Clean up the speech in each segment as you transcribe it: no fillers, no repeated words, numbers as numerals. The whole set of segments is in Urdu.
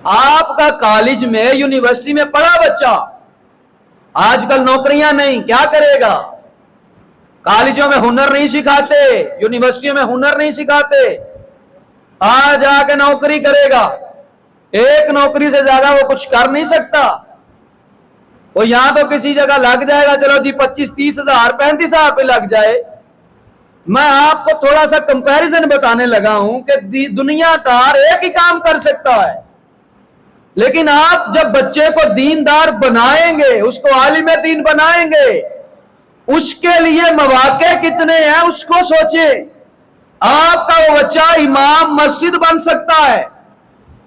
آپ کا کالج میں یونیورسٹی میں پڑھا بچہ آج کل نوکریاں نہیں، کیا کرے گا؟ کالجوں میں ہنر نہیں سکھاتے، یونیورسٹیوں میں ہنر نہیں سکھاتے، آج آ کے نوکری کرے گا، ایک نوکری سے زیادہ وہ کچھ کر نہیں سکتا۔ وہ یہاں تو کسی جگہ لگ جائے گا، چلو جی 25-30 ہزار 35 ہزار پہ لگ جائے۔ میں آپ کو تھوڑا سا کمپیریزن بتانے لگا ہوں کہ دنیا دار ایک ہی کام کر سکتا ہے، لیکن آپ جب بچے کو دیندار بنائیں گے، اس کو عالم دین بنائیں گے، اس کے لیے مواقع کتنے ہیں اس کو سوچیں۔ آپ کا وہ بچہ امام مسجد بن سکتا ہے،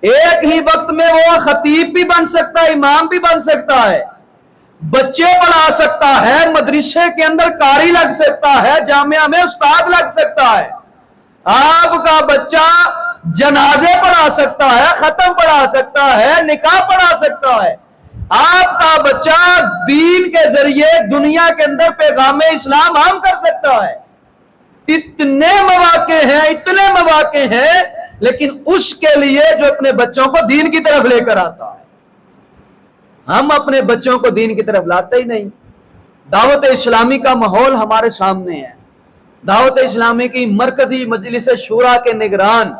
ایک ہی وقت میں وہ خطیب بھی بن سکتا ہے، امام بھی بن سکتا ہے، بچے پڑھا سکتا ہے، مدرسے کے اندر قاری لگ سکتا ہے، جامعہ میں استاد لگ سکتا ہے۔ آپ کا بچہ جنازے پڑھا سکتا ہے، ختم پڑھا سکتا ہے، نکاح پڑھا سکتا ہے۔ آپ کا بچہ دین کے ذریعے دنیا کے اندر پیغام اسلام عام کر سکتا ہے۔ اتنے مواقع ہیں، لیکن اس کے لیے جو اپنے بچوں کو دین کی طرف لے کر آتا ہے، ہم اپنے بچوں کو دین کی طرف لاتے ہی نہیں۔ دعوت اسلامی کا ماحول ہمارے سامنے ہے۔ دعوت اسلامی کی مرکزی مجلس شورا کے نگران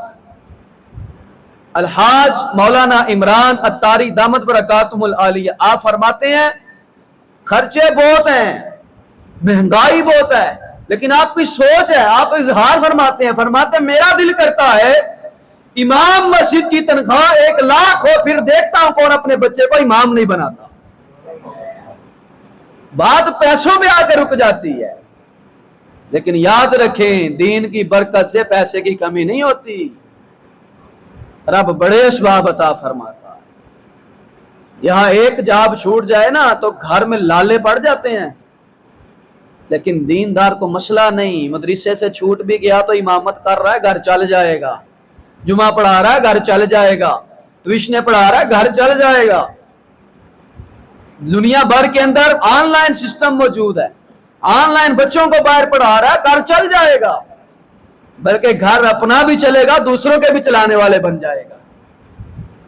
الحاج مولانا عمران اتاری دامت برکاتہم العالیہ، آپ فرماتے ہیں خرچے بہت ہیں، مہنگائی بہت ہے، لیکن آپ کی سوچ ہے، آپ اظہار فرماتے ہیں میرا دل کرتا ہے امام مسجد کی تنخواہ 1 لاکھ ہو، پھر دیکھتا ہوں کون اپنے بچے کو امام نہیں بناتا۔ بات پیسوں میں آ کے رک جاتی ہے، لیکن یاد رکھیں دین کی برکت سے پیسے کی کمی نہیں ہوتی، رب بڑے اسباب عطا فرماتا ہے۔ یہاں ایک جاب چھوٹ جائے نا تو گھر میں لالے پڑ جاتے ہیں، لیکن دیندار کو مسئلہ نہیں، مدرسے سے چھوٹ بھی گیا تو امامت کر رہا ہے، گھر چل جائے گا، جمعہ پڑھا رہا ہے گھر چل جائے گا، ٹیوشن پڑھا رہا ہے گھر چل جائے گا۔ دنیا بھر کے اندر آن لائن سسٹم موجود ہے، آن لائن بچوں کو باہر پڑھا رہا ہے، گھر چل جائے گا، بلکہ گھر اپنا بھی چلے گا، دوسروں کے بھی چلانے والے بن جائے گا۔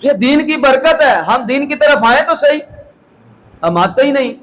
یہ دین کی برکت ہے، ہم دین کی طرف آئے تو صحیح، ہم آتے ہی نہیں۔